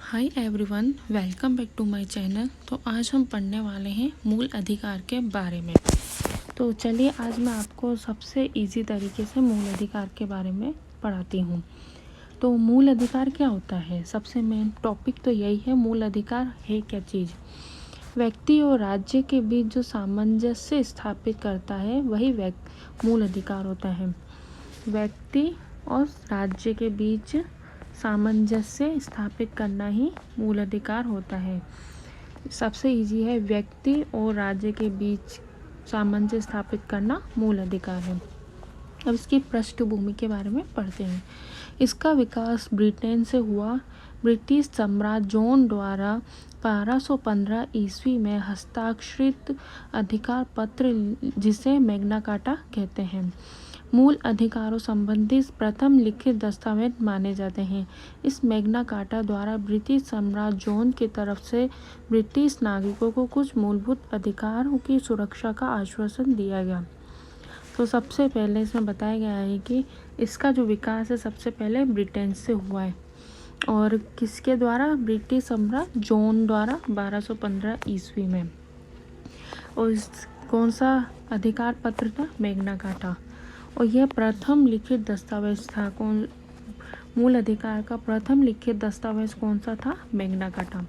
Hi everyone, welcome back to my channel. तो आज हम पढ़ने वाले हैं मूल अधिकार के बारे में। तो चलिए आज मैं आपको सबसे इजी तरीके से मूल अधिकार के बारे में पढ़ाती हूँ। तो मूल अधिकार क्या होता है? सबसे मेन टॉपिक तो यही है, मूल अधिकार है क्या चीज़। व्यक्ति और राज्य के बीच जो सामंजस्य स्थापित करता है वही मूल अधिकार होता है। व्यक्ति और राज्य के बीच सामंजस्य स्थापित करना ही मूल अधिकार होता है। सबसे इजी है, व्यक्ति और राज्य के बीच सामंजस्य स्थापित करना मूल अधिकार है। अब इसकी पृष्ठभूमि के बारे में पढ़ते हैं। इसका विकास ब्रिटेन से हुआ। ब्रिटिश सम्राट जॉन द्वारा 1215 ईस्वी में हस्ताक्षरित अधिकार पत्र, जिसे मैग्ना कार्टा कहते हैं, मूल अधिकारों संबंधी प्रथम लिखित दस्तावेज माने जाते हैं। इस मैग्ना कार्टा द्वारा ब्रिटिश सम्राट जॉन की तरफ से ब्रिटिश नागरिकों को कुछ मूलभूत अधिकारों की सुरक्षा का आश्वासन दिया गया। तो सबसे पहले इसमें बताया गया है कि इसका जो विकास है सबसे पहले ब्रिटेन से हुआ है, और किसके द्वारा? ब्रिटिश सम्राट जॉन द्वारा 1215 ईस्वी में। और कौन सा अधिकार पत्र था? Magna carta. और यह प्रथम लिखित दस्तावेज था। कौन मूल अधिकार का प्रथम लिखित दस्तावेज कौन सा था? Magna carta.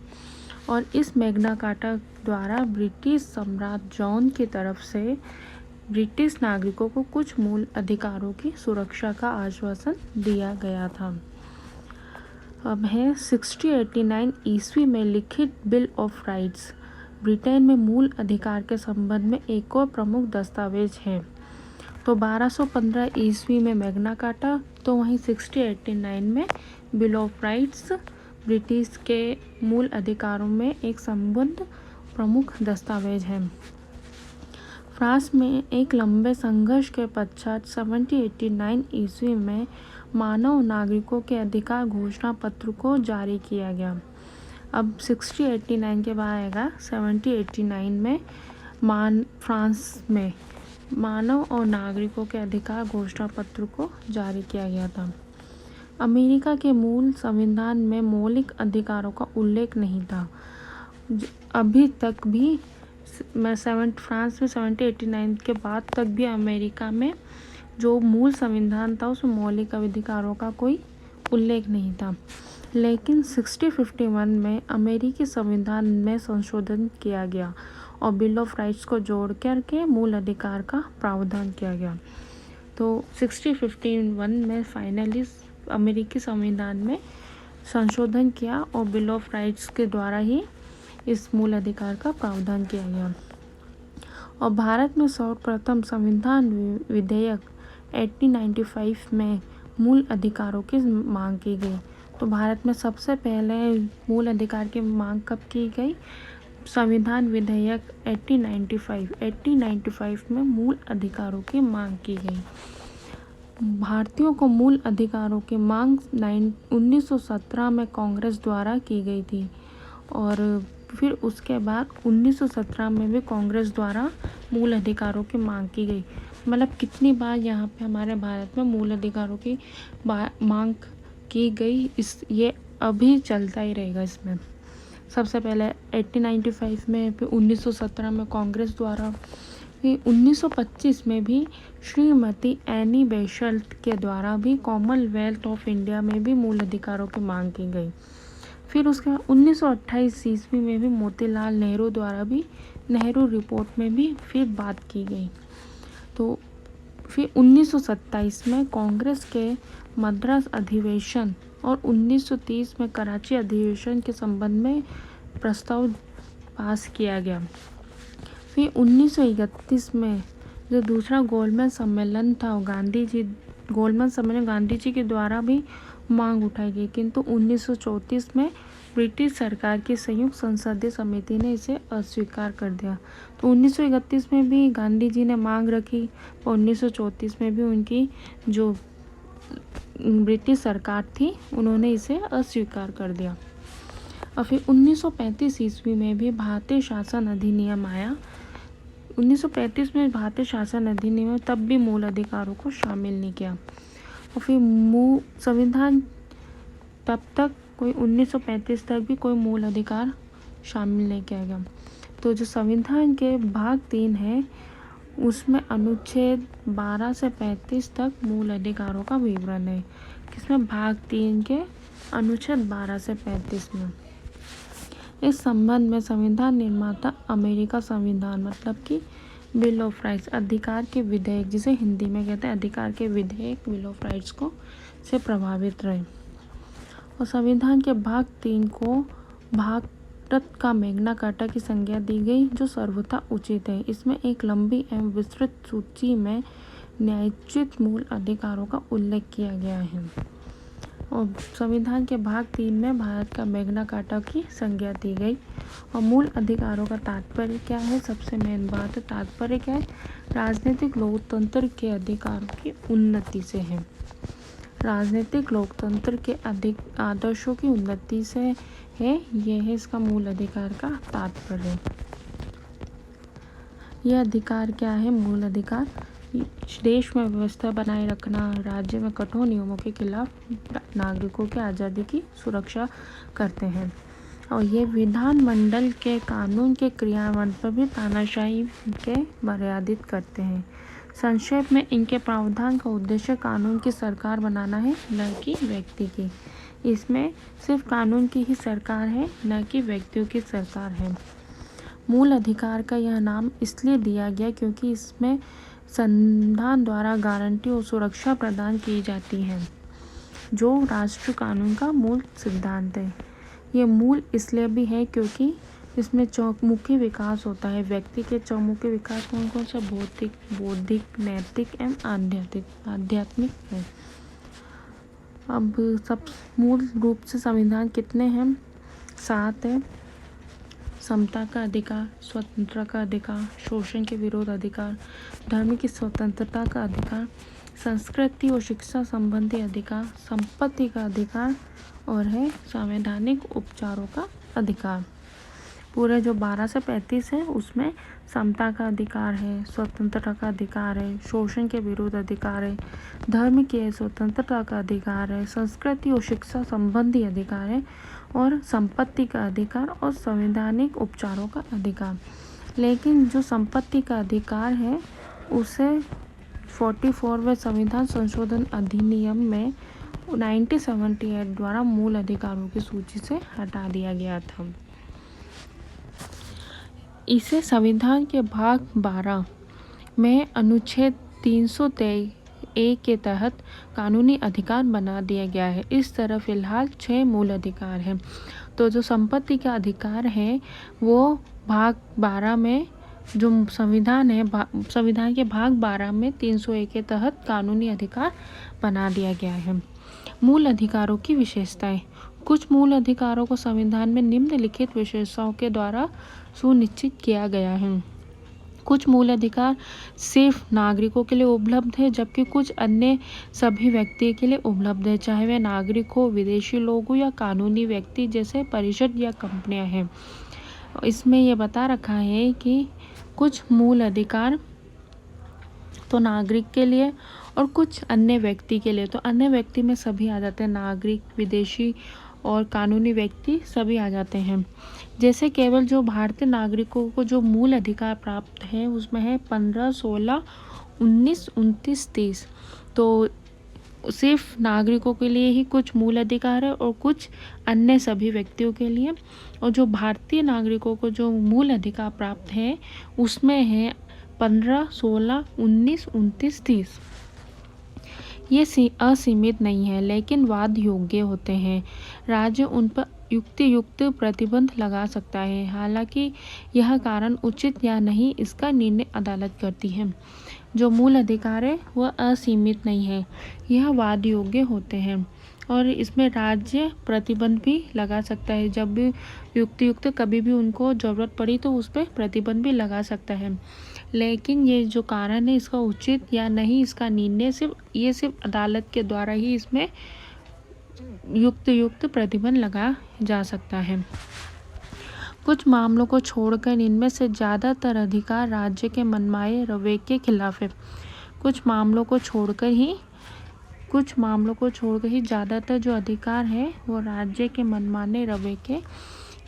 और इस मैग्ना कार्टा द्वारा ब्रिटिश सम्राट जॉन की तरफ से ब्रिटिश नागरिकों को कुछ मूल अधिकारों की सुरक्षा का आश्वासन दिया गया था। अब है 1689 ईस्वी में लिखित बिल ऑफ राइट्स। ब्रिटेन में मूल अधिकार के संबंध में एक और प्रमुख दस्तावेज है। तो 1215 ईस्वी में मैग्ना कार्टा, तो वहीं 1689 में बिल ऑफ राइट्स ब्रिटिश के मूल अधिकारों में एक संबद्ध प्रमुख दस्तावेज है। फ्रांस में एक लंबे संघर्ष के पश्चात 1789 ईस्वी में मानव नागरिकों के अधिकार घोषणा पत्र को जारी किया गया। अब 1689 के बाद आएगा 1789 में फ्रांस में मानव और नागरिकों के अधिकार घोषणा पत्र को जारी किया गया था। अमेरिका के मूल संविधान में मौलिक अधिकारों का उल्लेख नहीं था। अभी तक भी फ्रांस में 1789 के बाद तक भी अमेरिका में जो मूल संविधान था उसमें मौलिक अधिकारों का कोई उल्लेख नहीं था। लेकिन 1651 में अमेरिकी संविधान में संशोधन किया गया और बिल ऑफ राइट्स को जोड़ करके मूल अधिकार का प्रावधान किया गया। तो 1651 में फाइनली अमेरिकी संविधान में संशोधन किया और बिल ऑफ राइट्स के द्वारा ही इस मूल अधिकार का प्रावधान किया गया। और भारत में सर्वप्रथम संविधान विधेयक 1895 में मूल अधिकारों की मांग की गई। तो भारत में सबसे पहले मूल अधिकार की मांग कब की गई? संविधान विधेयक 1895 में मूल अधिकारों की मांग की गई। भारतीयों को मूल अधिकारों की मांग 1917 में कांग्रेस द्वारा की गई थी, और फिर उसके बाद 1917 में भी कांग्रेस द्वारा मूल अधिकारों की मांग की गई। मतलब कितनी बार यहाँ पे हमारे भारत में मूल अधिकारों की मांग की गई, ये अभी चलता ही रहेगा। इसमें सबसे पहले 1895 में, फिर 1917 में कांग्रेस द्वारा, फिर 1925 में भी श्रीमती एनी बेसेंट के द्वारा भी कॉमनवेल्थ ऑफ इंडिया में भी मूल अधिकारों की मांग की गई। फिर उसके बाद 1928 ईस्वी में भी मोतीलाल नेहरू द्वारा भी नेहरू रिपोर्ट में भी फिर बात की गई। तो फिर 1927 में कांग्रेस के मद्रास अधिवेशन और 1930 में कराची अधिवेशन के संबंध में प्रस्ताव पास किया गया। फिर 1931 में जो दूसरा गोलमेज सम्मेलन था, गोलमेज सम्मेलन गांधी जी के द्वारा भी मांग उठाई गई, किंतु 1934 में ब्रिटिश सरकार की संयुक्त संसदीय समिति ने इसे अस्वीकार कर दिया। तो 1931 में भी गांधी जी ने मांग रखी और 1934 में भी उनकी जो ब्रिटिश सरकार थी उन्होंने इसे अस्वीकार कर दिया। और फिर 1935 ईस्वी में भी भारतीय शासन अधिनियम आया। 1935 में भारतीय शासन अधिनियम तब भी मूल अधिकारों को शामिल नहीं किया। और फिर संविधान तब तक कोई 1935 तक भी कोई मूल अधिकार शामिल नहीं किया गया। तो जो संविधान के भाग 3 है उसमें अनुच्छेद 12 से 35 तक मूल अधिकारों का विवरण है। किसमें? भाग 3 के अनुच्छेद 12 से 35 में। इस संबंध में संविधान निर्माता अमेरिका संविधान मतलब कि बिल ऑफ राइट्स अधिकार के विधेयक, जिसे हिंदी में कहते हैं अधिकार के विधेयक बिल ऑफ राइट्स को से प्रभावित रहे। और संविधान के भाग 3 को भारत का मैग्ना कार्टा की संज्ञा दी गई, जो सर्वथा उचित है। इसमें एक लंबी एवं विस्तृत सूची में न्यायोचित मूल अधिकारों का उल्लेख किया गया है। और संविधान के भाग 3 में भारत का मैग्ना कार्टा की संज्ञा दी गई। और मूल अधिकारों का तात्पर्य क्या है? सबसे मेन बात है, तात्पर्य क्या है? राजनीतिक लोकतंत्र के अधिकारों की उन्नति से है। राजनीतिक लोकतंत्र के आदर्शों की उन्नति से है, यह है इसका मूल अधिकार का तात्पर्य। यह अधिकार क्या है? मूल अधिकार देश में व्यवस्था बनाए रखना, राज्य में कठोर नियमों के खिलाफ नागरिकों की आज़ादी की सुरक्षा करते हैं। और ये विधानमंडल के कानून के क्रियान्वयन पर भी तानाशाही के मर्यादित करते हैं। संक्षेप में इनके प्रावधान का उद्देश्य कानून की सरकार बनाना है, न कि व्यक्ति की। इसमें सिर्फ कानून की ही सरकार है, न कि व्यक्तियों की सरकार है। मूल अधिकार का यह नाम इसलिए दिया गया क्योंकि इसमें संविधान द्वारा गारंटी और सुरक्षा प्रदान की जाती है, जो राष्ट्र कानून का मूल सिद्धांत है। ये मूल इसलिए भी है क्योंकि इसमें चौमुखी विकास होता है। व्यक्ति के चौमुखी विकास कौन कौन सा? भौतिक, बौद्धिक, नैतिक एवं आध्यात्मिक है। अब सब मूल रूप से संविधान कितने हैं? 7 है। समता का अधिकार, स्वतंत्रता का अधिकार, शोषण के विरोध अधिकार, धर्म की स्वतंत्रता का अधिकार, संस्कृति और शिक्षा संबंधी अधिकार, संपत्ति का अधिकार और है संवैधानिक उपचारों का अधिकार। पूरे जो 12 से 35 है उसमें समता का अधिकार है, स्वतंत्रता का अधिकार है, शोषण के विरुद्ध अधिकार है, धर्म की स्वतंत्रता का अधिकार है, संस्कृति और शिक्षा संबंधी अधिकार है और संपत्ति का अधिकार और संवैधानिक उपचारों का अधिकार। लेकिन जो संपत्ति का अधिकार है उसे 44वें संविधान संशोधन अधिनियम में 1978 द्वारा मूल अधिकारों की सूची से हटा दिया गया था। इसे संविधान के भाग 12 में अनुच्छेद 323A के तहत कानूनी अधिकार बना दिया गया है। इस तरह फिलहाल 6 मूल अधिकार हैं। तो जो संपत्ति का अधिकार है वो भाग 12 में जो संविधान है, संविधान के भाग 12 में 301 के तहत कानूनी अधिकार बना दिया गया है। मूल अधिकारों की विशेषताएं। कुछ मूल अधिकारों को संविधान में निम्नलिखित विशेषताओं के द्वारा सुनिश्चित किया गया है। कुछ मूल अधिकार सिर्फ नागरिकों के लिए उपलब्ध है, जबकि कुछ अन्य सभी व्यक्ति के लिए उपलब्ध है, चाहे वे नागरिक हो, विदेशी लोग हो या कानूनी व्यक्ति जैसे परिषद या कंपनियां हैं। इसमें यह बता रखा है कि कुछ मूल अधिकार तो नागरिक के लिए और कुछ अन्य व्यक्ति के लिए। तो अन्य व्यक्ति में सभी आ जाते हैं, नागरिक, विदेशी और कानूनी व्यक्ति सभी आ जाते हैं। जैसे केवल जो भारतीय नागरिकों को जो मूल अधिकार प्राप्त है उसमें है 15, 16, 19, 29, 30। तो सिर्फ नागरिकों के लिए ही कुछ मूल अधिकार है और कुछ अन्य सभी व्यक्तियों के लिए। और जो भारतीय नागरिकों को जो मूल अधिकार प्राप्त है उसमें है 15, 16, 19, 29, 30। ये असीमित नहीं है लेकिन वाद योग्य होते हैं। राज्य उन पर युक्त प्रतिबंध लगा सकता है, हालांकि यह कारण उचित या नहीं इसका निर्णय अदालत करती है। जो मूल अधिकार है वह असीमित नहीं है, यह वाद योग्य होते हैं और इसमें राज्य प्रतिबंध भी लगा सकता है। जब भी युक्त कभी भी उनको ज़रूरत पड़ी तो उस पर प्रतिबंध भी लगा सकता है। लेकिन ये जो कारण है इसका उचित या नहीं इसका निर्णय सिर्फ अदालत के द्वारा ही इसमें युक्त प्रतिबंध लगा जा सकता है। कुछ मामलों को छोड़कर इनमें से ज़्यादातर अधिकार राज्य के मनमाने रवैये के खिलाफ है। कुछ मामलों को छोड़कर ही कुछ मामलों को छोड़कर ही ज़्यादातर जो अधिकार है वो राज्य के मनमाने रवैये के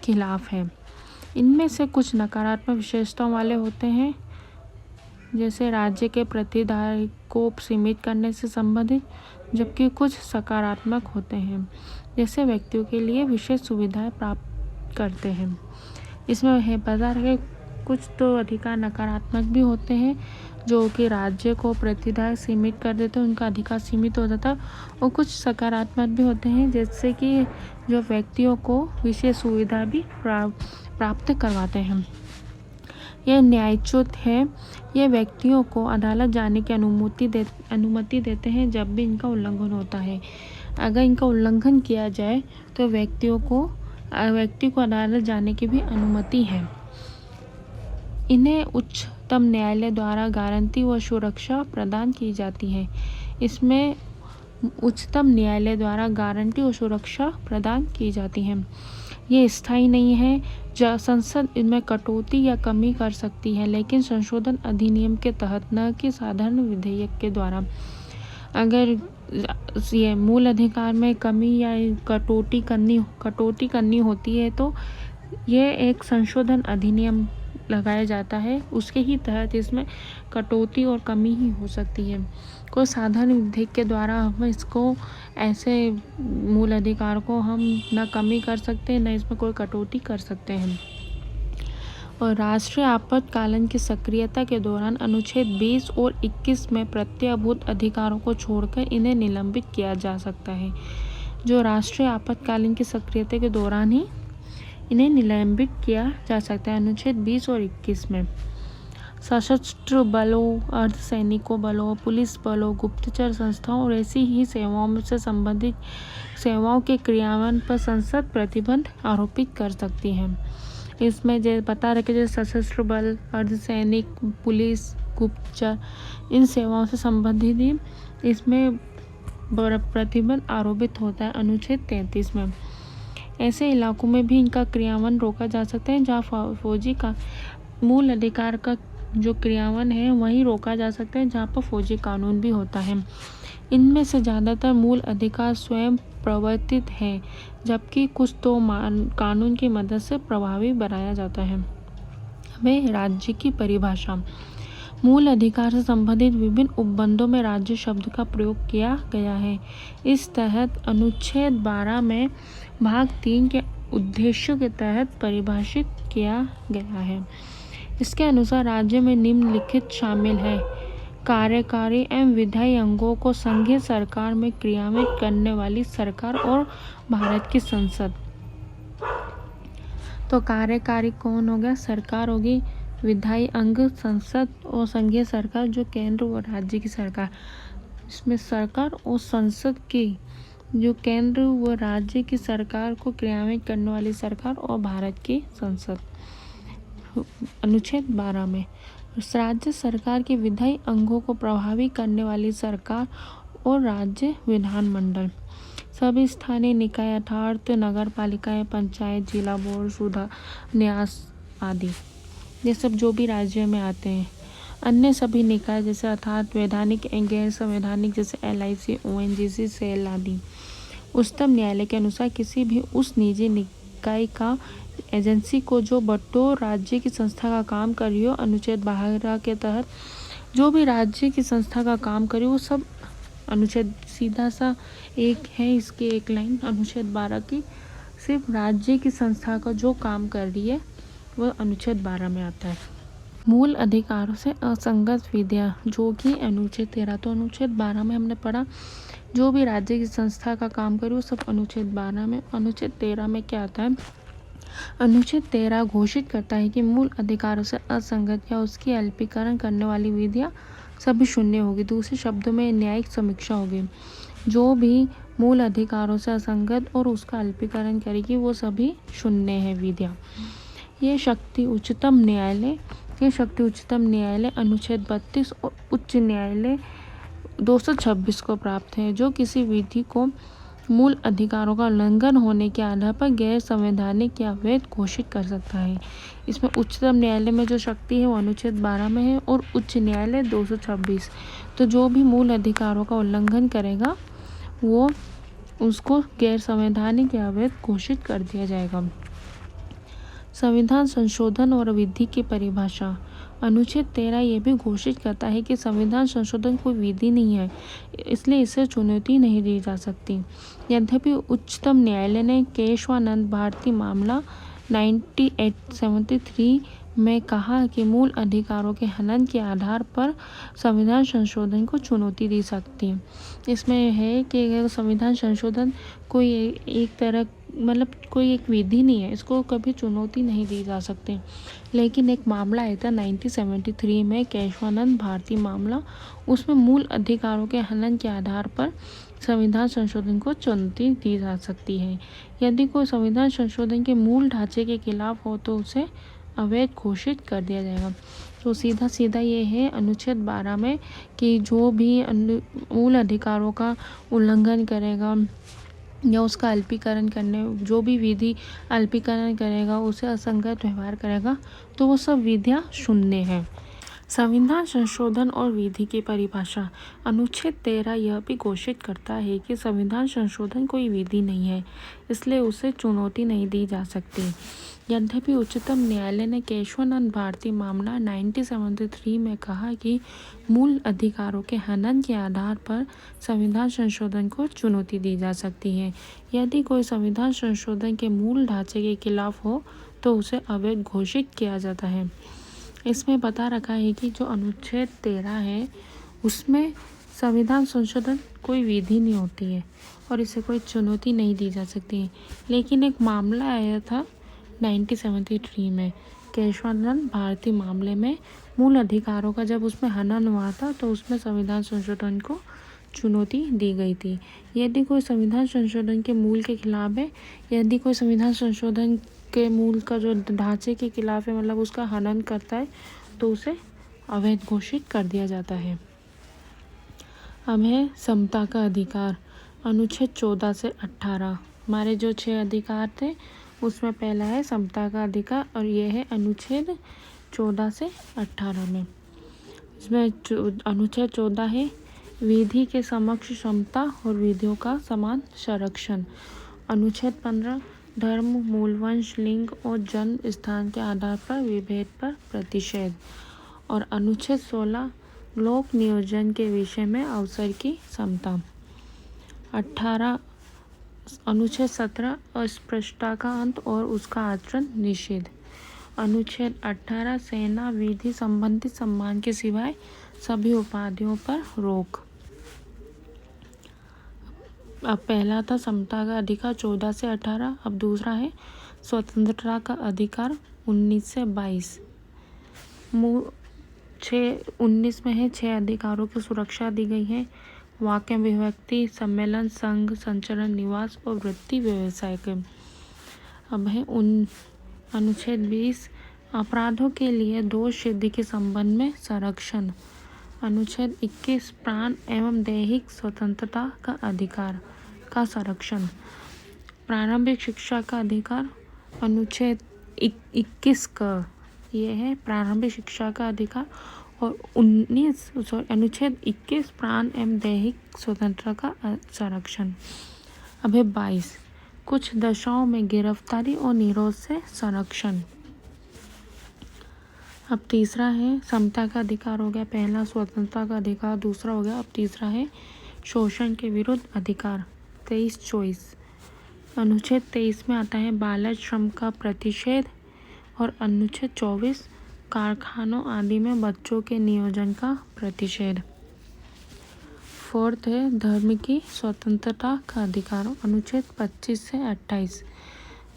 खिलाफ है। इनमें से कुछ नकारात्मक विशेषताओं वाले होते हैं, जैसे राज्य के प्रतिधारी को सीमित करने से संबंधित, जबकि कुछ सकारात्मक होते हैं, जैसे व्यक्तियों के लिए विशेष सुविधाएं प्राप्त करते हैं। इसमें है बाजार के कुछ तो अधिकार नकारात्मक भी होते हैं, जो कि राज्य को प्रतिधारी सीमित कर देते हैं, उनका अधिकार सीमित हो जाता है, और कुछ सकारात्मक भी होते हैं, जैसे कि जो व्यक्तियों को विशेष सुविधा भी प्राप्त करवाते हैं। यह न्यायच्युत है। ये व्यक्तियों को अदालत जाने की अनुमति देते हैं जब भी इनका उल्लंघन होता है। अगर इनका उल्लंघन किया जाए तो व्यक्ति को अदालत जाने की भी अनुमति है। इन्हें उच्चतम न्यायालय द्वारा गारंटी व सुरक्षा प्रदान की जाती है। इसमें उच्चतम न्यायालय द्वारा गारंटी और सुरक्षा प्रदान की जाती है। ये स्थायी नहीं है। संसद इनमें कटौती या कमी कर सकती है, लेकिन संशोधन अधिनियम के तहत, न कि साधारण विधेयक के द्वारा। अगर ये मूल अधिकार में कमी या कटौती करनी होती है तो ये एक संशोधन अधिनियम लगाया जाता है, उसके ही तहत इसमें कटौती और कमी ही हो सकती है। कोई साधारण विधेयक के द्वारा हम इसको ऐसे मूल अधिकार को हम न कमी कर सकते न इसमें कोई कटौती कर सकते हैं। और राष्ट्रीय आपातकालीन की सक्रियता के दौरान अनुच्छेद 20 और 21 में प्रत्ययभूत अधिकारों को छोड़कर इन्हें निलंबित किया जा सकता है। जो राष्ट्रीय आपातकालीन की सक्रियता के दौरान ही इन्हें निलंबित किया जा सकता है, अनुच्छेद 20 और 21 में। सशस्त्र बलों, अर्धसैनिकों बलों, पुलिस बलों, गुप्तचर संस्थाओं और ऐसी ही सेवाओं से संबंधित सेवाओं के क्रियान्वयन पर संसद प्रतिबंध आरोपित कर सकती है। इसमें जो बता रखे, जैसे सशस्त्र बल, अर्धसैनिक, पुलिस, गुप्तचर, इन सेवाओं से संबंधित ही इसमें प्रतिबंध आरोपित होता है अनुच्छेद 33 में। ऐसे इलाकों में भी इनका क्रियान्वयन रोका जा सकता है जहाँ फौजी का मूल अधिकार का जो क्रियान्वयन है वहीं रोका जा सकता है, जहाँ पर फौजी कानून भी होता है। इनमें से ज़्यादातर मूल अधिकार स्वयं प्रवर्तित है, जबकि कुछ तो कानून की मदद से प्रभावी बनाया जाता है। हमें राज्य की परिभाषा। मूल अधिकार से संबंधित विभिन्न उपबंधों में राज्य शब्द का प्रयोग किया गया है। इस तहत अनुच्छेद 12 में भाग 3 के उद्देश्यों के तहत परिभाषित किया गया है। इसके अनुसार राज्य में निम्नलिखित शामिल है: कार्यकारी एवं विधायी अंगों को संघीय सरकार में क्रियान्वित करने वाली सरकार और भारत की संसद। तो कार्यकारी कौन हो गया? सरकार होगी। विधायी अंग संसद, और संघीय सरकार जो केंद्र व राज्य की सरकार। इसमें सरकार और संसद की जो केंद्र व राज्य की सरकार को क्रियान्वित करने वाली सरकार और भारत की संसद, अनुच्छेद 12 में। राज्य सरकार के विधायी अंगों को प्रभावी करने वाली सरकार और राज्य विधानमंडल। सभी स्थानीय निकाय अर्थात नगर पालिकाएं, पंचायत, जिला बोर्ड, सुधा, न्यास आदि, ये सब जो भी राज्य में आते हैं। अन्य सभी निकाय जैसे अर्थात वैधानिक, गैर संवैधानिक जैसे LIC, ONGC, सेल आदि। उच्चतम न्यायालय के अनुसार किसी भी उस निजी निकाय का एजेंसी को जो बतौर राज्य की संस्था का काम कर रही हो, अनुच्छेद 12 के तहत जो भी राज्य की संस्था का काम करे वो सब अनुच्छेद सीधा सा एक है, इसकी एक लाइन अनुच्छेद 12 की, सिर्फ राज्य की संस्था का जो काम कर रही है वह अनुच्छेद 12 में आता है। मूल अधिकारों से असंगत विधियाँ, जो कि अनुच्छेद 13। तो अनुच्छेद 12 में हमने पढ़ा जो भी राज्य की संस्था का काम करे वो सब अनुच्छेद 12 में। अनुच्छेद 13 में क्या आता है? अनुच्छेद 13 घोषित करता है कि मूल अधिकारों से असंगत या उसकी अल्पीकरण करने वाली विधियाँ सभी शून्य होगी। दूसरे शब्दों में न्यायिक समीक्षा होगी। जो भी मूल अधिकारों से असंगत और उसका अल्पीकरण करेगी वो सभी शून्य है विधियाँ। ये शक्ति उच्चतम न्यायालय अनुच्छेद 32 और उच्च न्यायालय 226 को प्राप्त है, जो किसी विधि को मूल अधिकारों का उल्लंघन होने के आधार पर गैर संवैधानिक या अवैध घोषित कर सकता है। इसमें उच्चतम न्यायालय में जो शक्ति है वो अनुच्छेद 12 में है और उच्च न्यायालय 226। तो जो भी मूल अधिकारों का उल्लंघन करेगा वो उसको गैर संवैधानिक या अवैध घोषित कर दिया जाएगा। संविधान संशोधन और विधि की परिभाषा। अनुच्छेद 13 ये भी घोषित करता है कि संविधान संशोधन कोई विधि नहीं है, इसलिए इसे चुनौती नहीं दी जा सकती। यद्यपि उच्चतम न्यायालय ने केशवानंद भारती मामला 1973 में कहा कि मूल अधिकारों के हनन के आधार पर संविधान संशोधन को चुनौती दी सकती है। इसमें है कि अगर संविधान संशोधन कोई एक तरह मतलब कोई एक विधि नहीं है, इसको कभी चुनौती नहीं दी जा सकती। लेकिन एक मामला आया था 1973 में, केशवानंद भारती मामला, उसमें मूल अधिकारों के हनन के आधार पर संविधान संशोधन को चुनौती दी जा सकती है। यदि कोई संविधान संशोधन के मूल ढांचे के खिलाफ हो तो उसे अवैध घोषित कर दिया जाएगा। तो सीधा सीधा ये है अनुच्छेद 12 में कि जो भी मूल अधिकारों का उल्लंघन करेगा या उसका अल्पीकरण करने, जो भी विधि अल्पीकरण करेगा, उसे असंगत व्यवहार करेगा, तो वो सब विधियाँ शून्य है। संविधान संशोधन और विधि की परिभाषा। अनुच्छेद 13 यह भी घोषित करता है कि संविधान संशोधन कोई विधि नहीं है, इसलिए उसे चुनौती नहीं दी जा सकती। यद्यपि उच्चतम न्यायालय ने केशवानंद भारती मामला 1973 में कहा कि मूल अधिकारों के हनन के आधार पर संविधान संशोधन को चुनौती दी जा सकती है। यदि कोई संविधान संशोधन के मूल ढांचे के खिलाफ हो तो उसे अवैध घोषित किया जाता है। इसमें बता रखा है कि जो अनुच्छेद 13 है उसमें संविधान संशोधन कोई विधि नहीं होती है और इसे कोई चुनौती नहीं दी जा सकती है। लेकिन एक मामला आया था 1973 में, केशवानंद भारती मामले में मूल अधिकारों का जब उसमें हनन हुआ था तो उसमें संविधान संशोधन को चुनौती दी गई थी। यदि कोई संविधान संशोधन के मूल के खिलाफ है, यदि कोई संविधान संशोधन के मूल का जो ढांचे के खिलाफ है, मतलब उसका हनन करता है, तो उसे अवैध घोषित कर दिया जाता है। अब है समता का अधिकार। अनुच्छेद 14 से 18 हमारे जो 6 अधिकार थे उसमें पहला है समता का अधिकार और यह है अनुच्छेद 14 से 18 में। इसमें अनुच्छेद 14 है विधि के समक्ष समता और विधियों का समान संरक्षण। अनुच्छेद 15 धर्म, मूलवंश, लिंग और जन्म स्थान के आधार पर विभेद पर प्रतिषेध। और अनुच्छेद 16 लोक नियोजन के विषय में अवसर की समता। 18 अनुच्छेद 17 अस्पृश्यता का अंत और उसका आचरण निषेध। अनुच्छेद 18 सेना विधि संबंधी सम्मान के सिवाय सभी उपाधियों पर रोक। अब पहला था समता का अधिकार 14 से 18, अब दूसरा है स्वतंत्रता का अधिकार 19 से 22। 19 में है 6 अधिकारों की सुरक्षा दी गई है। वाक्य, अभिव्यक्ति, सम्मेलन, संघ, संचरण, निवास और वृत्ति व्यवसाय के। अब है अनुच्छेद 20 अपराधों के लिए दोष सिद्धि के संबंध में संरक्षण। अनुच्छेद 21 प्राण एवं दैहिक स्वतंत्रता का अधिकार का संरक्षण। प्रारंभिक शिक्षा का अधिकार। अनुच्छेद 21 का ये है प्रारंभिक शिक्षा का अधिकार और अनुच्छेद 21 प्राण एवं दैहिक स्वतंत्रता का संरक्षण। अब है 22 कुछ दशाओं में गिरफ्तारी और निरोध से संरक्षण। अब तीसरा है समता का अधिकार हो गया, पहला स्वतंत्रता का अधिकार, दूसरा हो गया, अब तीसरा है शोषण के विरुद्ध अधिकार 23-24। अनुच्छेद 23 में आता है बाल श्रम का प्रतिषेध और अनुच्छेद 24 कारखानों आदि में बच्चों के नियोजन का प्रतिषेध। फोर्थ है धर्म की स्वतंत्रता का अधिकार, अनुच्छेद 25 से 28।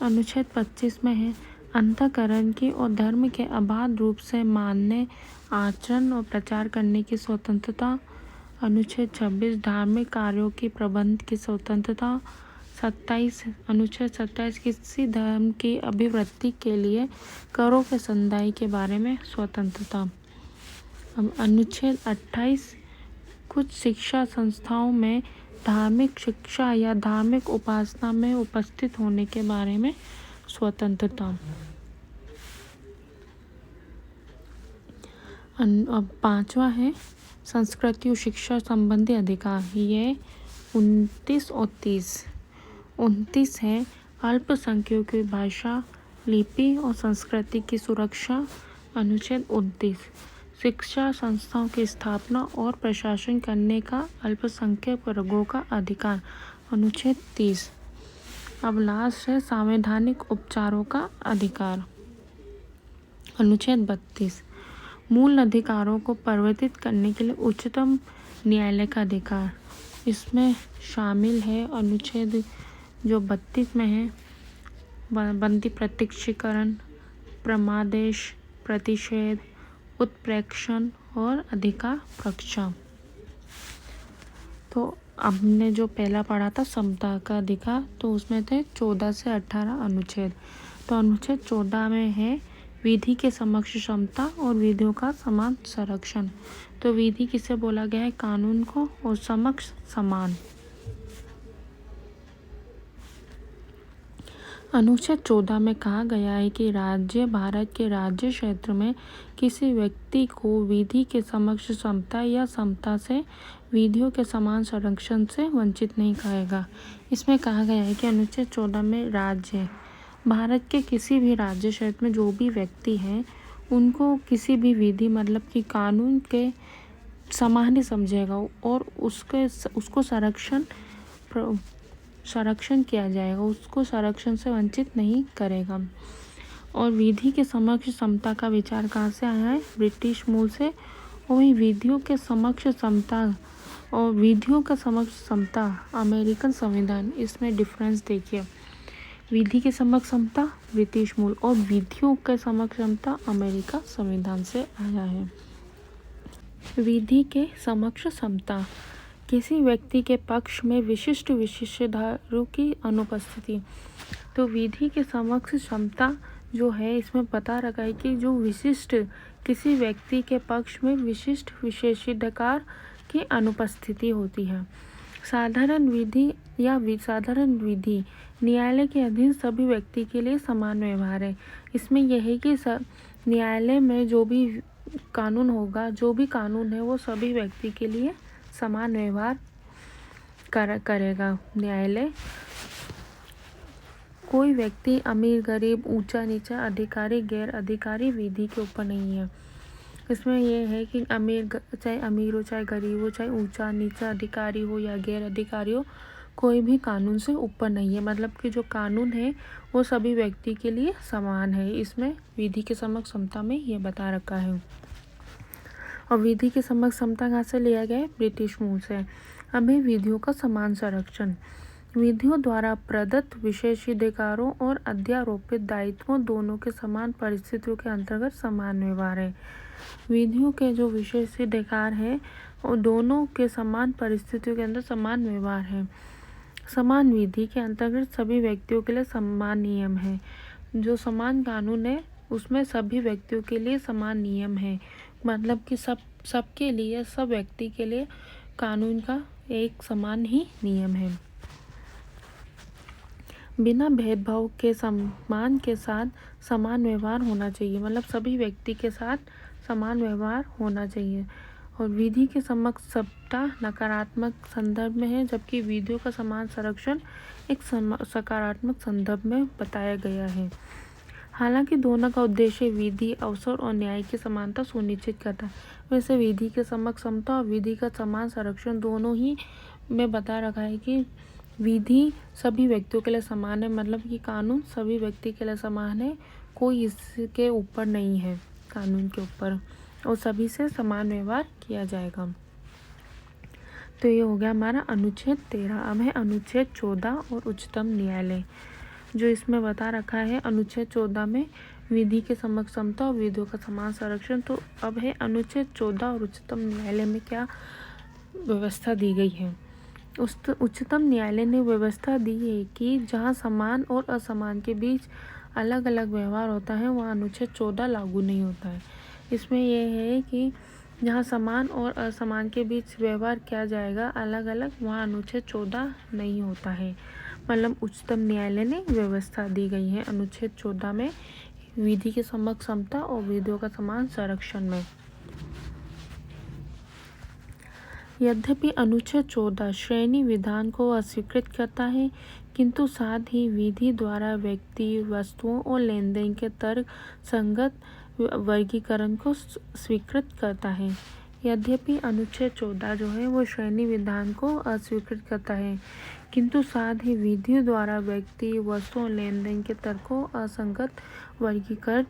अनुच्छेद 25 में है अंतःकरण की और धर्म के अबाध रूप से मानने, आचरण और प्रचार करने की स्वतंत्रता। अनुच्छेद 26 धार्मिक कार्यों की प्रबंध की स्वतंत्रता। 27 अनुच्छेद 27 किसी धर्म की अभिवृद्धि के लिए करों के संदाय के बारे में स्वतंत्रता। अब अनुच्छेद 28 कुछ शिक्षा संस्थाओं में धार्मिक शिक्षा या धार्मिक उपासना में उपस्थित होने के बारे में स्वतंत्रता। अब 5वां है संस्कृति और शिक्षा संबंधी अधिकार। ये 29 और 30। 29 है अल्पसंख्यकों की भाषा, लिपि और संस्कृति की सुरक्षा, अनुच्छेद 29। शिक्षा संस्थाओं की स्थापना और प्रशासन करने का अल्पसंख्यक वर्गों का अधिकार, अनुच्छेद 30। अब लास्ट है संवैधानिक उपचारों का अधिकार, अनुच्छेद 32। मूल अधिकारों को परिवर्तित करने के लिए उच्चतम न्यायालय का अधिकार, इसमें शामिल है अनुच्छेद जो 32 में है, बंदी प्रत्यक्षीकरण, प्रमादेश, प्रतिषेध, उत्प्रेक्षण और अधिकार रक्षा। तो हमने जो पहला पढ़ा था समता का अधिकार, तो उसमें थे 14 से 18 अनुच्छेद। तो अनुच्छेद 14 में है विधि के समक्ष समता और विधियों का समान संरक्षण। तो विधि किसे बोला गया है? कानून को, और समक्ष समान। अनुच्छेद 14 में कहा गया है कि राज्य भारत के राज्य क्षेत्र में किसी व्यक्ति को विधि के समक्ष समता या समता से विधियों के समान संरक्षण से वंचित नहीं करेगा। इसमें कहा गया है कि अनुच्छेद 14 में राज्य भारत के किसी भी राज्य क्षेत्र में जो भी व्यक्ति हैं उनको किसी भी विधि मतलब कि कानून के समान ही समझेगा और उसको संरक्षण किया जाएगा, उसको संरक्षण से वंचित नहीं करेगा। और विधि के समक्ष समता का विचार कहाँ से आया है? ब्रिटिश मूल से। और वही विधियों के समक्ष समता और विधियों का समक्ष समता अमेरिकन संविधान, इसमें डिफरेंस देखिए। विधि के समक्ष समता ब्रिटिश मूल और विधियों के समक्ष समता अमेरिका संविधान से आया है। विधि के समक्ष समता किसी व्यक्ति के पक्ष में विशिष्ट विशेषाधिकारों की अनुपस्थिति। तो विधि के समक्ष क्षमता जो है इसमें बता रखा है कि जो विशिष्ट किसी व्यक्ति के पक्ष में विशिष्ट विशेषाधिकार की अनुपस्थिति होती है। साधारण विधि या साधारण विधि न्यायालय के अधीन सभी व्यक्ति के लिए समान व्यवहार है। इसमें यह है कि न्यायालय में जो भी कानून होगा, जो भी कानून है वो सभी व्यक्ति के लिए समान व्यवहार करेगा न्यायालय। कोई व्यक्ति अमीर गरीब ऊंचा नीचा अधिकारी गैर अधिकारी विधि के ऊपर नहीं है। इसमें यह है कि चाहे अमीर हो चाहे गरीब हो चाहे ऊंचा नीचा अधिकारी हो या गैर अधिकारी हो, कोई भी कानून से ऊपर नहीं है। मतलब कि जो कानून है वो सभी व्यक्ति के लिए समान है। इसमें विधि के समक्ष समता में ये बता रखा है। और विधि के समक्ष समता कहाँ से लिया गया है? ब्रिटिश मूल से। अब है विधियों का समान संरक्षण। विधियों द्वारा प्रदत्त विशेषाधिकारों और अध्यारोपित दायित्वों दोनों के समान परिस्थितियों के अंतर्गत समान व्यवहार है। विधियों के जो विशेषाधिकार है और दोनों के समान परिस्थितियों के अंदर समान व्यवहार है। समान विधि के अंतर्गत सभी व्यक्तियों के लिए समान नियम है। जो समान कानून है उसमें सभी व्यक्तियों के लिए समान नियम है। मतलब कि सबके लिए, सब व्यक्ति के लिए कानून का एक समान ही नियम है। बिना भेदभाव के सम्मान के साथ समान व्यवहार होना चाहिए। मतलब सभी व्यक्ति के साथ समान व्यवहार होना चाहिए। और विधि के समक्ष समता नकारात्मक संदर्भ में है, जबकि विधियों का समान संरक्षण एक सकारात्मक संदर्भ में बताया गया है। हालांकि दोनों का उद्देश्य विधि, अवसर और न्याय की समानता सुनिश्चित करता है। वैसे विधि के समक्ष समता और विधि का समान संरक्षण दोनों ही में बता रखा है कि विधि सभी व्यक्तियों के लिए समान है। मतलब कि कानून सभी व्यक्ति के लिए समान है, कोई इसके ऊपर नहीं है कानून के ऊपर, और सभी से समान व्यवहार किया जाएगा। तो ये हो गया हमारा अनुच्छेद 13। अब है अनुच्छेद 14 और उच्चतम न्यायालय। जो इसमें बता रखा है अनुच्छेद 14 में विधि के समक्ष समता और विधियों का समान संरक्षण। तो अब है अनुच्छेद 14 और उच्चतम न्यायालय में क्या व्यवस्था दी गई है। उच्चतम न्यायालय ने व्यवस्था दी है कि जहां समान और असमान के बीच अलग अलग व्यवहार होता है वहां अनुच्छेद 14 लागू नहीं होता है। इसमें यह है कि जहां समान और असमान के बीच व्यवहार किया जाएगा अलग अलग, वहां अनुच्छेद 14 नहीं होता है। मतलब उच्चतम न्यायालय ने व्यवस्था दी गई है अनुच्छेद 14 में विधि के समक्ष समता और विधियों का समान संरक्षण में। यद्यपि अनुच्छेद 14 श्रेणी विधान को अस्वीकृत करता है, किंतु साथ ही विधि द्वारा व्यक्ति, वस्तुओं और लेनदेन के तर्क संगत वर्गीकरण को स्वीकृत करता है। यद्यपि अनुच्छेद 14 जो है वो श्रेणी विधान को अस्वीकृत करता है, किंतु साथ ही विधि द्वारा व्यक्ति, वस्तुओं, लेनदेन के तर्कों असंगत वर्गीकरण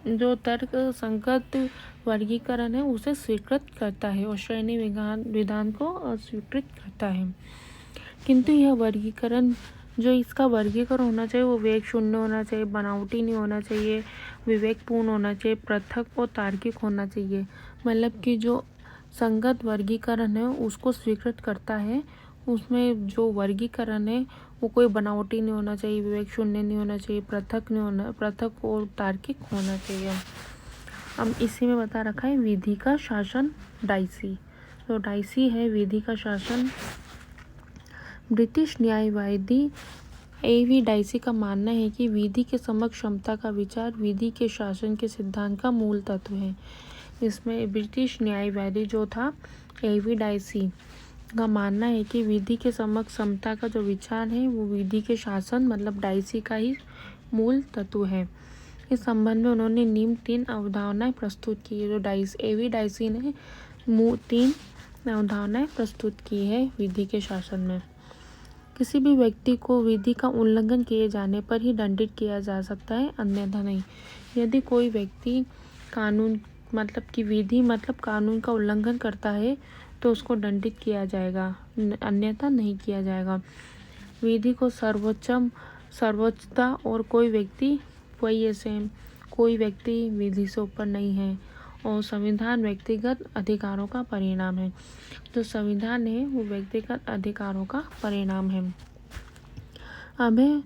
जो तर्क संगत वर्गीकरण है उसे स्वीकृत करता है और श्रेणी विधान को अस्वीकृत करता है। किंतु यह वर्गीकरण, जो इसका वर्गीकरण होना चाहिए वो वेग शून्य होना चाहिए, बनावटी नहीं होना चाहिए, विवेकपूर्ण होना चाहिए, पृथक और तार्किक होना चाहिए। मतलब कि जो संगत वर्गीकरण है उसको स्वीकृत करता है, उसमें जो वर्गीकरण है वो कोई बनावटी नहीं होना चाहिए, विवेक शून्य नहीं होना चाहिए, पृथक और तार्किक होना चाहिए। अब इसी में बता रखा है विधि का शासन डाइसी। तो डाइसी है विधि का शासन। British न्यायवादी A.V. डाइसी का मानना है कि विधि के समक्ष क्षमता का विचार विधि के शासन के सिद्धांत का मूल तत्व है। इसमें ब्रिटिश न्यायवादी जो था A.V. डाइसी का मानना है कि विधि के समक्ष समता का जो विचार है वो विधि के शासन मतलब डाइसी का ही मूल तत्व है। इस संबंध में उन्होंने निम्न 3 अवधारणाएं प्रस्तुत की है। जो A.V. डाइसी ने 3 अवधारणाएं प्रस्तुत की है विधि के शासन में। किसी भी व्यक्ति को विधि का उल्लंघन किए जाने पर ही दंडित किया जा सकता है, अन्यथा नहीं। यदि कोई व्यक्ति कानून मतलब कि विधि मतलब कानून का उल्लंघन करता है तो उसको दंडित किया जाएगा, अन्यथा नहीं किया जाएगा। विधि को सर्वोच्चता और कोई व्यक्ति विधि से ऊपर नहीं है और संविधान व्यक्तिगत अधिकारों का परिणाम है। जो संविधान है वो व्यक्तिगत अधिकारों का परिणाम है। अब है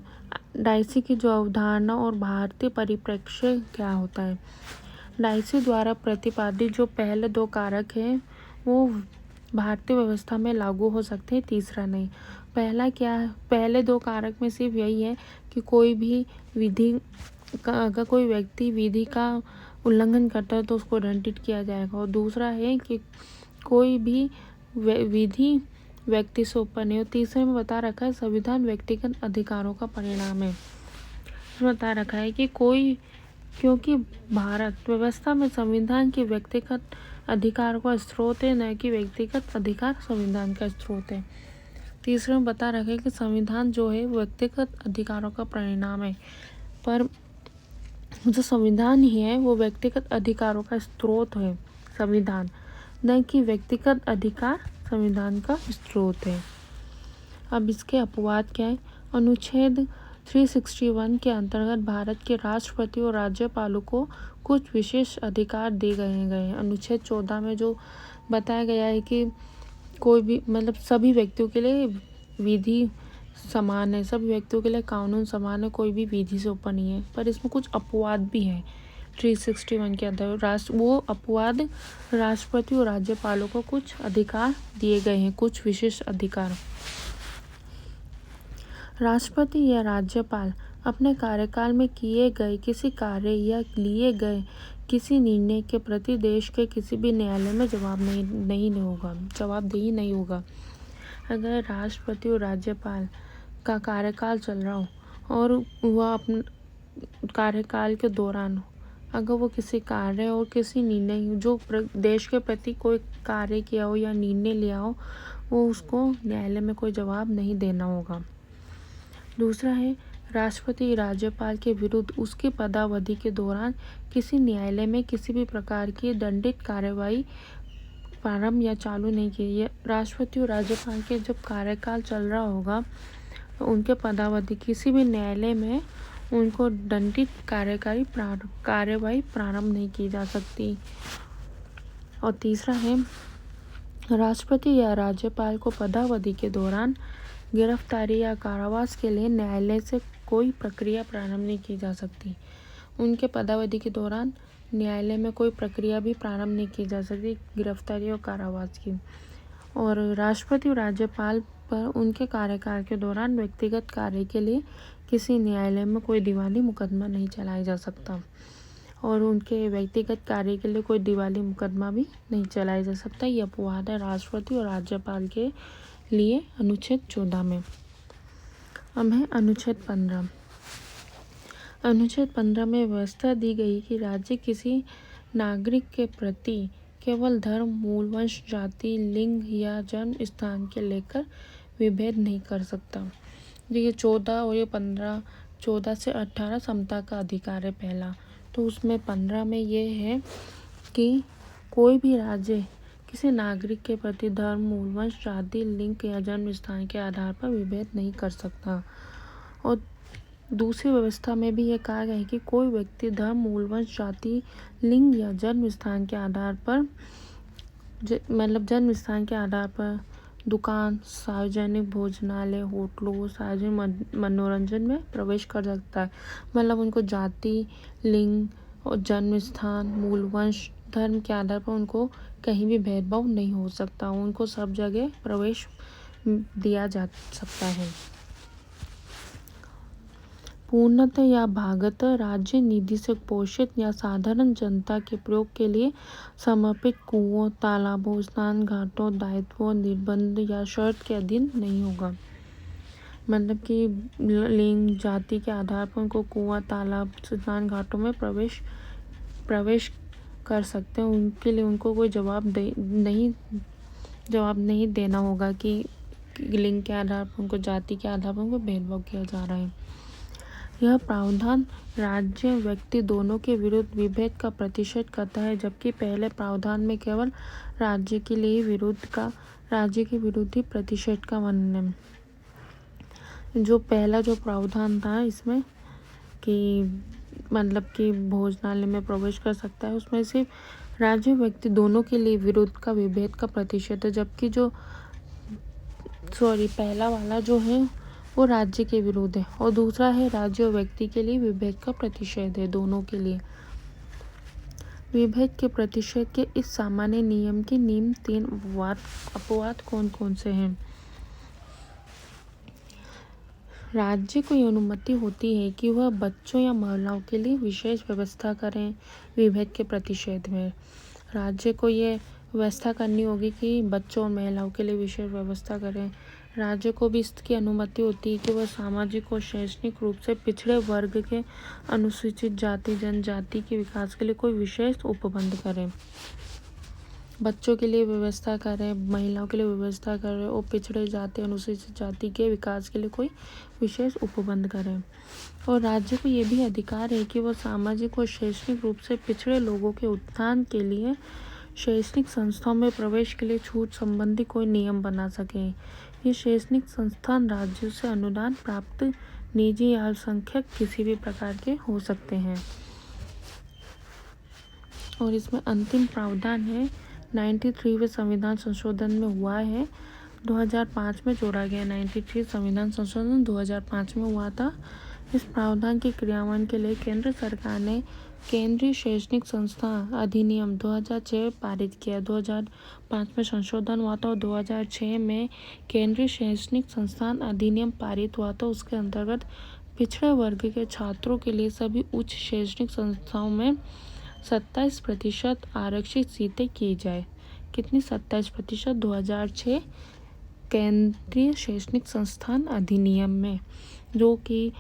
डाइसी की जो अवधारणा और भारतीय परिप्रेक्ष्य क्या होता है। डाइसी द्वारा प्रतिपादित जो पहले 2 कारक हैं वो भारतीय व्यवस्था में लागू हो सकते हैं, तीसरा नहीं। पहला क्या है, पहले 2 कारक में सिर्फ यही है कि कोई भी विधि का अगर कोई व्यक्ति विधि का उल्लंघन करता है तो उसको दंडित किया जाएगा, और दूसरा है कि कोई भी विधि व्यक्ति से ऊपर नहीं हो। तीसरे में बता रखा है संविधान व्यक्तिगत अधिकारों का परिणाम है। बता रखा है कि क्योंकि भारत व्यवस्था में संविधान के व्यक्तिगत अधिकार का स्रोत है, न कि व्यक्तिगत अधिकार संविधान का स्रोत है। तीसरे में बता रखा है कि संविधान जो है व्यक्तिगत अधिकारों का परिणाम है, पर जो संविधान ही है वो व्यक्तिगत अधिकारों का स्रोत है संविधान, न कि व्यक्तिगत अधिकार संविधान का स्रोत है। अब इसके अपवाद क्या है। अनुच्छेद 361 के अंतर्गत भारत के राष्ट्रपति और राज्यपालों को कुछ विशेष अधिकार दे गए हैं। अनुच्छेद 14 में जो बताया गया है कि कोई भी मतलब सभी व्यक्तियों के लिए विधि समान है, सभी व्यक्तियों के लिए कानून समान है, कोई भी विधि से ऊपर नहीं है, पर इसमें कुछ अपवाद भी है 361 के अंदर। वो अपवाद राष्ट्रपति और राज्यपालों को कुछ अधिकार दिए गए हैं, कुछ विशेष अधिकार। राष्ट्रपति या राज्यपाल अपने कार्यकाल में किए गए किसी कार्य या लिए गए किसी निर्णय के प्रति देश के किसी भी न्यायालय में जवाबदेही नहीं होगा। अगर राष्ट्रपति और राज्यपाल का कार्यकाल चल रहा हो और वह अपने कार्यकाल के दौरान अगर वो किसी कार्य और किसी निर्णय जो देश के प्रति कोई कार्य किया हो या निर्णय लिया हो, वो उसको न्यायालय में कोई जवाब नहीं देना होगा। दूसरा है राष्ट्रपति राज्यपाल के विरुद्ध उसकी पदावधि के दौरान किसी न्यायालय में किसी भी प्रकार की दंडित कार्यवाही प्रारंभ या चालू नहीं की। राष्ट्रपति और राज्यपाल के जब कार्यकाल चल रहा होगा तो उनके पदावधि किसी भी न्यायालय में उनको दंडित कार्यवाही प्रारंभ नहीं की जा सकती। और तीसरा है राष्ट्रपति या राज्यपाल को पदावधि के दौरान गिरफ्तारी या कारावास के लिए न्यायालय से कोई प्रक्रिया प्रारंभ नहीं की जा सकती। उनके पदावधि के दौरान न्यायालय में कोई प्रक्रिया भी प्रारंभ नहीं की जा सकती गिरफ्तारी और कारावास की। और राष्ट्रपति और राज्यपाल पर उनके कार्यकाल के दौरान व्यक्तिगत कार्य के लिए किसी न्यायालय में कोई दीवानी मुकदमा नहीं चलाया जा सकता। और उनके व्यक्तिगत कार्य के लिए कोई दिवाली मुकदमा भी नहीं चलाया जा सकता। ये अपवाद है राष्ट्रपति और राज्यपाल के लिए अनुच्छेद 14 में। अब है अनुच्छेद 15। अनुच्छेद 15 में व्यवस्था दी गई कि राज्य किसी नागरिक के प्रति केवल धर्म, मूल, वंश, जाति, लिंग या जन्म स्थान के लेकर विभेद नहीं कर सकता। ये 14 और ये 15, 14 से 18 समता का अधिकार है पहला। तो उसमें 15 में ये है कि कोई भी राज्य किसी नागरिक के प्रति धर्म, मूल, वंश, जाति, लिंग या जन्म स्थान के आधार पर विभेद नहीं कर सकता। और दूसरी व्यवस्था में भी ये कहा गया है कि कोई व्यक्ति धर्म, मूल, वंश, जाति, लिंग या जन्म स्थान के आधार पर जन्म स्थान के आधार पर दुकान, सार्वजनिक भोजनालय, होटलों, सार्वजनिक मनोरंजन में प्रवेश कर सकता है। मतलब उनको जाति, लिंग और जन्म स्थान, मूल, वंश, धर्म के आधार पर उनको कहीं भी भेदभाव नहीं हो सकता। उनको सब जगह प्रवेश दिया जा सकता है। पूर्णतः या भागतः राज्य निधि से पोषित या साधारण जनता के प्रयोग के लिए समर्पित कुओं, तालाबों, स्नान घाटों, दायित्वों, निर्बंध या शर्त के अधीन नहीं होगा। मतलब कि लिंग, जाति के आधार पर उनको कुआं, तालाब, स्नान घाटों में प्रवेश कर सकते हैं। उनके लिए उनको कोई जवाब नहीं देना होगा कि लिंग के आधार पर उनको, जाति के आधार पर उनको भेदभाव किया जा रहा है। यह प्रावधान राज्य व्यक्ति दोनों के विरुद्ध विभेद का प्रतिषेध करता है, जबकि पहले प्रावधान में केवल राज्य के लिए राज्य के विरुद्ध ही प्रतिषेध का वर्णन है। जो पहला जो प्रावधान था इसमें कि मतलब कि भोजनालय में प्रवेश कर सकता है, उसमें सिर्फ राज्य व्यक्ति दोनों के लिए विरोध का विभेद का प्रतिषेध है, जबकि पहला वाला जो है वो राज्य के विरुद्ध है और दूसरा है राज्य और व्यक्ति के लिए विभेद का प्रतिषेध है, दोनों के लिए। विभेद के प्रतिषेध के इस सामान्य नियम के निम्न 3 अपवाद कौन कौन से हैं। राज्य को यह अनुमति होती है कि वह बच्चों या महिलाओं के लिए विशेष व्यवस्था करें। विभेद के प्रतिषेध में राज्य को ये व्यवस्था करनी होगी कि बच्चों और महिलाओं के लिए विशेष व्यवस्था करें। राज्य को भी इसकी अनुमति होती है कि वह सामाजिक और शैक्षणिक रूप से पिछड़े वर्ग के अनुसूचित जाति, जनजाति के विकास के लिए कोई विशेष उपबंध करें। बच्चों के लिए व्यवस्था करें, महिलाओं के लिए व्यवस्था करें और पिछड़े जाति, अनुसूचित जाति के विकास के लिए कोई विशेष उपबंध करें। और राज्य को ये भी अधिकार है कि वह सामाजिक और शैक्षणिक रूप से पिछड़े लोगों के उत्थान के लिए शैक्षणिक संस्थाओं में प्रवेश के लिए छूट संबंधी कोई नियम बना सके। ये शैक्षणिक संस्थान राज्यों से अनुदान प्राप्त निजी या अल्पसंख्यक किसी भी प्रकार के हो सकते हैं। और इसमें अंतिम प्रावधान है 93वें संविधान संशोधन में हुआ है, 2005 में जोड़ा गया। 93 संविधान संशोधन 2005 में हुआ था। इस प्रावधान के क्रियान्वयन के लिए केंद्र सरकार ने केंद्रीय शैक्षणिक संस्था अधिनियम 2006 पारित किया। 2005 में संशोधन हुआ था और 2006 में केंद्रीय शैक्षणिक संस्थान अधिनियम पारित हुआ था। उसके अंतर्गत पिछड़े वर्ग के छात्रों के लिए सभी उच्च शैक्षणिक संस्थाओं में 27% आरक्षित सीटें की जाए। कितनी? 27%। 2006 केंद्रीय शैक्षणिक संस्थान अधिनियम में, जो कि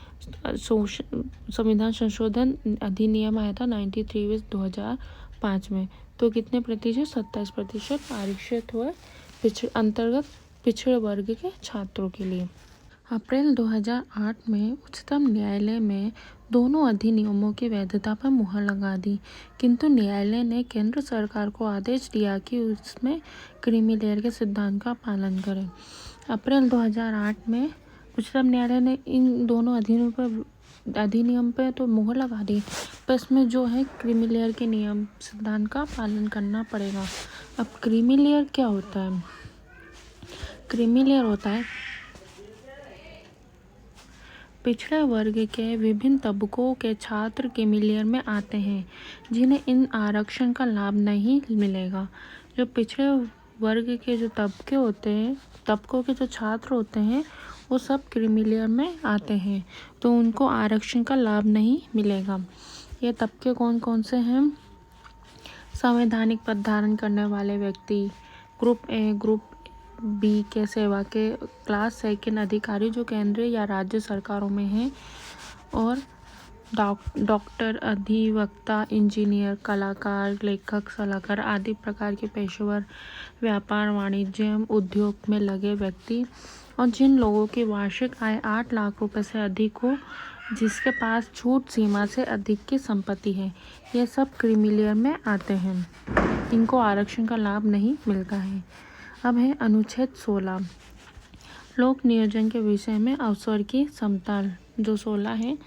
संविधान संशोधन अधिनियम आया था 93 2005 में। तो कितने प्रतिशत? 27% आरक्षित हुए अंतर्गत पिछड़े वर्ग के छात्रों के लिए। अप्रैल 2008 में उच्चतम न्यायालय में दोनों अधिनियमों की वैधता पर मुहर लगा दी, किंतु न्यायालय ने केंद्र सरकार को आदेश दिया कि उसमें क्रीमी लेयर के सिद्धांत का पालन करें। अप्रैल 2008 में उच्चतम न्यायालय ने इन दोनों अधिनियम पर तो मुहर लगा दी, पर इसमें जो है क्रीमी लेयर के नियम सिद्धांत का पालन करना पड़ेगा। अब क्रीमी लेयर क्या होता है? क्रीमी लेयर होता है पिछड़े वर्ग के विभिन्न तबकों के छात्र क्रीमी लेयर में आते हैं, जिन्हें इन आरक्षण का लाभ नहीं मिलेगा। जो पिछड़े वर्ग के जो तबकों के जो छात्र होते हैं वो सब क्रीमी लेयर में आते हैं, तो उनको आरक्षण का लाभ नहीं मिलेगा। ये तबके कौन कौन से हैं? संवैधानिक पद धारण करने वाले व्यक्ति, ग्रुप ए, ग्रुप बी के सेवा के क्लास सेकंड अधिकारी जो केंद्रीय या राज्य सरकारों में हैं, और डॉक्टर, अधिवक्ता, इंजीनियर, कलाकार, लेखक, सलाहकार आदि प्रकार के पेशेवर, व्यापार, वाणिज्य, उद्योग में लगे व्यक्ति, और जिन लोगों की वार्षिक आय 8 लाख रुपए से अधिक हो, जिसके पास छूट सीमा से अधिक की संपत्ति है, ये सब क्रीमी में आते हैं। इनको आरक्षण का लाभ नहीं मिलता है। अब है अनुच्छेद 16, लोक नियोजन के विषय में अवसर की समता, जो 16 है।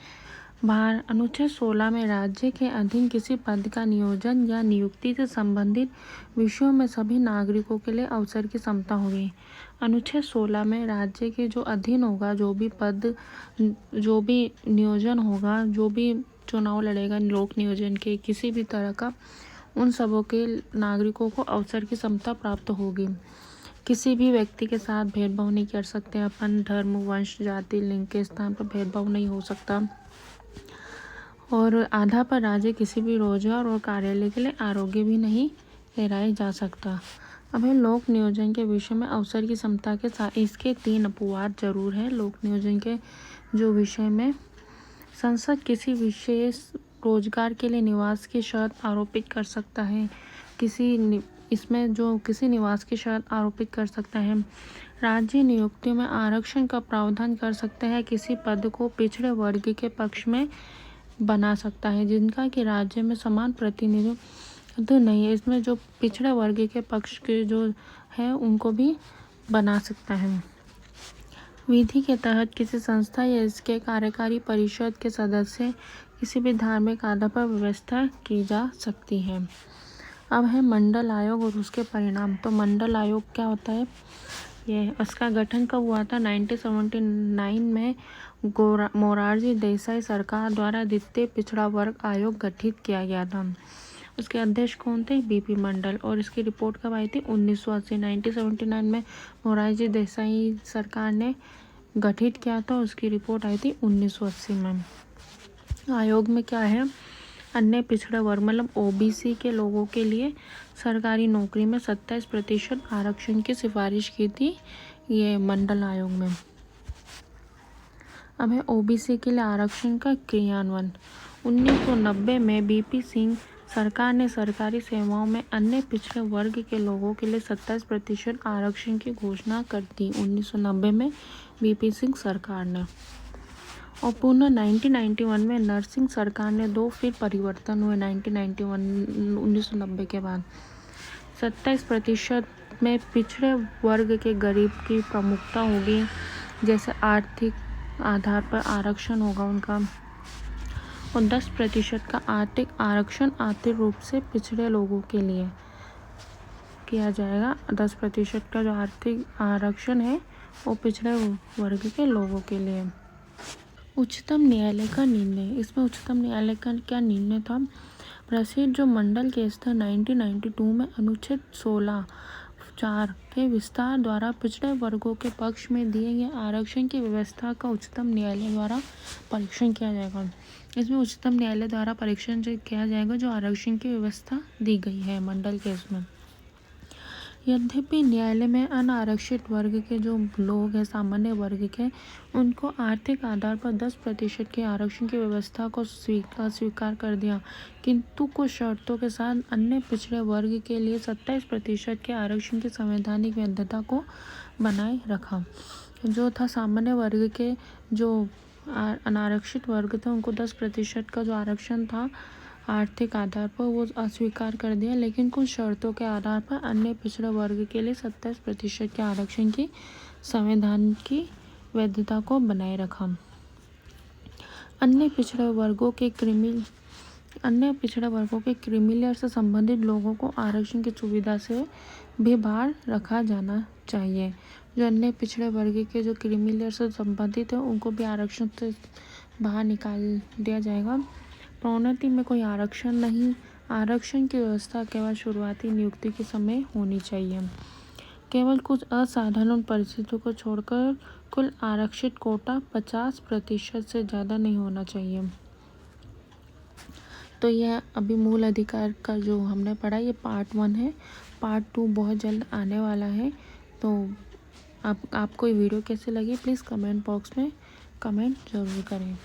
अनुच्छेद 16 में राज्य के अधीन किसी पद का नियोजन या नियुक्ति से संबंधित विषयों में सभी नागरिकों के लिए अवसर की समता होगी। अनुच्छेद 16 में राज्य के जो अधीन होगा, जो भी पद, जो भी नियोजन होगा, जो भी चुनाव लड़ेगा लोक नियोजन के किसी भी तरह का, उन सबों के नागरिकों को अवसर की समता प्राप्त होगी। किसी भी व्यक्ति के साथ भेदभाव नहीं कर सकते अपन, धर्म, वंश, जाति, लिंग के स्थान पर भेदभाव नहीं हो सकता, और आधा पर राज्य किसी भी रोजगार और कार्यालय के लिए आरोग्य भी नहीं ठहराया जा सकता। अब है लोक नियोजन के विषय में अवसर की समता के साथ इसके 3 अपवाद जरूर है। लोक नियोजन के जो विषय में संसद किसी विशेष रोजगार के लिए निवास की शर्त आरोपित कर सकता है, इसमें जो किसी निवास की शर्त आरोपित कर सकता है। राज्य नियुक्तियों में आरक्षण का प्रावधान कर सकता है, किसी पद को पिछड़े वर्ग के पक्ष में बना सकता है जिनका कि राज्य में समान प्रतिनिधित्व नहीं है। इसमें जो पिछड़े वर्ग के पक्ष के जो है उनको भी बना सकता है। विधि के तहत किसी संस्था या इसके कार्यकारी परिषद के सदस्य किसी भी धार्मिक आधार पर व्यवस्था की जा सकती है। अब है मंडल आयोग और उसके परिणाम। तो मंडल आयोग क्या होता है? ये उसका गठन कब हुआ था? 1979 में मोरारजी देसाई सरकार द्वारा द्वितीय पिछड़ा वर्ग आयोग गठित किया गया था। उसके अध्यक्ष कौन थे? बीपी मंडल। और इसकी रिपोर्ट कब आई थी? 1980। 1979 में मोरारजी देसाई सरकार ने गठित किया था, उसकी रिपोर्ट आई थी 1980 में। आयोग में क्या है? अन्य पिछड़े वर्ग मतलब ओबीसी के लोगों के लिए सरकारी नौकरी में 27% आरक्षण की सिफारिश की थी ये मंडल आयोग में। अब है ओबीसी के लिए आरक्षण का क्रियान्वयन। 1990 में बीपी सिंह सरकार ने सरकारी सेवाओं में अन्य पिछड़े वर्ग के लोगों के लिए 27% आरक्षण की घोषणा कर दी। 1990 में बीपी सिंह सरकार ने। और पुनः 1991 में नरसिंह सरकार ने फिर परिवर्तन हुए 1990 के बाद। 27% में पिछड़े वर्ग के गरीब की प्रमुखता होगी, जैसे आर्थिक आधार पर आरक्षण होगा उनका, और 10% का आर्थिक आरक्षण आर्थिक रूप से पिछड़े लोगों के लिए किया जाएगा। 10% का जो आर्थिक आरक्षण है वो पिछड़े वर्ग के लोगों के लिए। उच्चतम न्यायालय का निर्णय। इसमें उच्चतम न्यायालय का क्या निर्णय था? प्रसिद्ध जो मंडल केस था 1992 में अनुच्छेद 16(4) के विस्तार द्वारा पिछड़े वर्गों के पक्ष में दिए गए आरक्षण की व्यवस्था का उच्चतम न्यायालय द्वारा परीक्षण किया जाएगा। इसमें उच्चतम न्यायालय द्वारा परीक्षण किया जाएगा जो आरक्षण की व्यवस्था दी गई है मंडल केस में। यद्यपि न्यायालय में अनारक्षित वर्ग के जो लोग हैं, सामान्य वर्ग के, उनको आर्थिक आधार पर 10% के आरक्षण की व्यवस्था को स्वीकार कर दिया, किंतु कुछ शर्तों के साथ अन्य पिछड़े वर्ग के लिए 27% के आरक्षण की संवैधानिक वैधता को बनाए रखा। जो था सामान्य वर्ग के जो अनारक्षित वर्ग थे उनको 10% का जो आरक्षण था आर्थिक आधार पर वो अस्वीकार कर दिया, लेकिन कुछ शर्तों के आधार पर अन्य पिछड़े वर्ग के लिए 27% के आरक्षण की संविधान की वैधता को बनाए रखा। अन्य पिछड़े वर्गों के क्रीमी से संबंधित लोगों को आरक्षण की सुविधा से भी बाहर रखा जाना चाहिए। जो अन्य पिछड़े वर्ग के जो क्रीमी से संबंधित है उनको भी आरक्षण से बाहर निकाल दिया जाएगा। प्रोन्नति में कोई आरक्षण नहीं। आरक्षण की व्यवस्था केवल शुरुआती नियुक्ति के समय होनी चाहिए। केवल कुछ असाधारण परिस्थितियों को छोड़कर कुल आरक्षित कोटा 50% से ज़्यादा नहीं होना चाहिए। तो यह अभी मूल अधिकार का जो हमने पढ़ा ये पार्ट 1 है। पार्ट 2 बहुत जल्द आने वाला है। तो आपको ये वीडियो कैसे लगी प्लीज़ कमेंट बॉक्स में कमेंट ज़रूर करें।